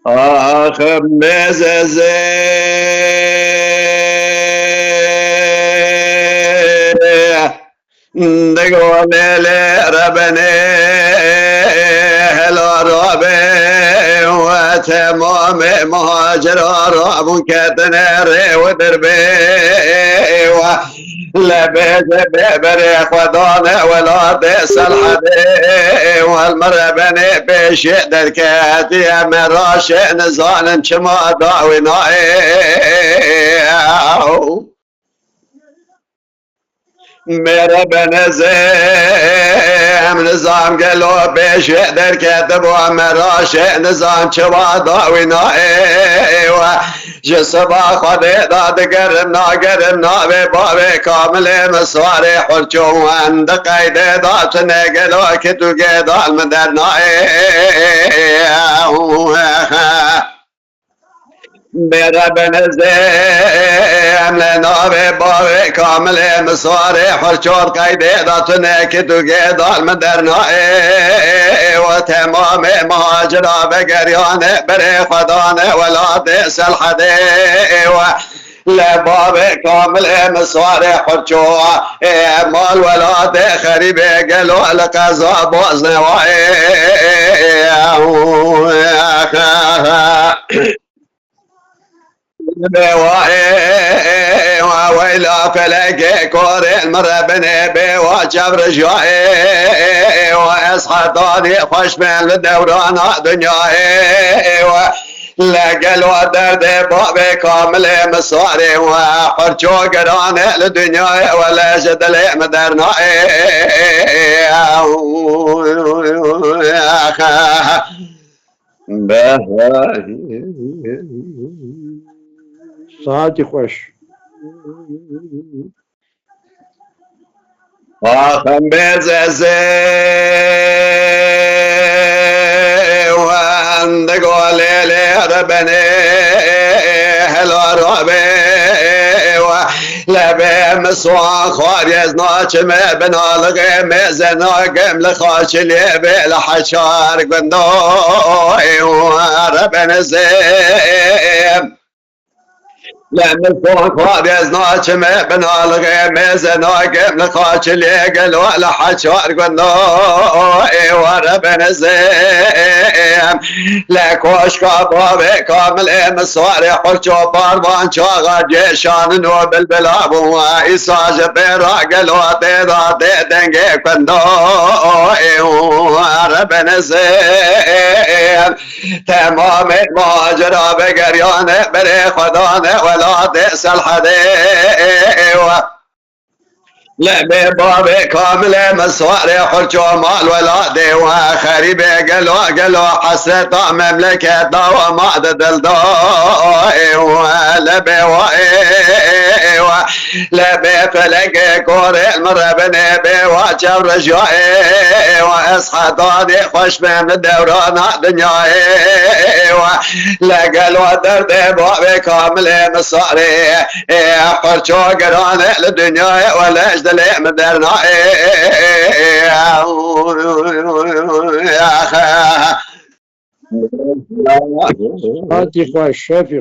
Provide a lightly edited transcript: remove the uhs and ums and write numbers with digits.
آخ مززه نقول لربنا الربي وتمام مهاجر رب كتنري ودربي لبيت ببريخ ودانا ولا تسال حدي والمرة بني بشئ الكاتي مراش نزال شما داوي نائي میرا بنزم نظام قلو پیش در کتب و مراش نظام چوا داوی نایی و جسبا خود داد گرم نابی بابی کامل مسوار حرچو اند قید دات نگلو که تو گدال مدر نایی میرا بنزم لنابی بابی کامل مسوار حرچور قیده داتونه که تو گدال من در نایی و تمام مهاجرا بگریانه بری خدانه ولاد سلحده و لباب کامل مسوار حرچور مال ولاد خریبه گلو القضا باز نوائی بواي وويلا فلك كور المرة بني بوا جبر جاي واصحى طاني خوش من الدوران دنياي لقل ودرد بابي كامل مصاري وحرجو قران الدنيا ولا جدل مدرناي ساعتی خوش آخم بززه واند قولی لربنه هلا رابه و لبه مسوان خاريز ناچم بنالغه مزناقم لخاش ليبه لحشار قندوي وربن زيم لمسوان خاريز ناچم بنالغه مزناقم لخاش ليقل ولحشار قندوي وربن زيم لكوش كابابي كامل مسواري حرشو باروان شاغا جيشان نو بالبلاب وإيساج بيراق الوطي ذاتي دنقي كندوي وربن زين تمام ماجرا بقريان بري خدان ولا تسال حدي لعبي بابي كامل مسواري حرشو مال ولادي وخريبي قلو حسرة مملكة دوا ما دلدوي ولبي لبي فلقي كوري المرة بنبي واجب رجوعي واصحى طاني خوش من الدوران دنياي لقل ودرد بابي كامل مسواري حرشو قران الدنيا ولا اجدلي مدرنا ساعتی خوش شافی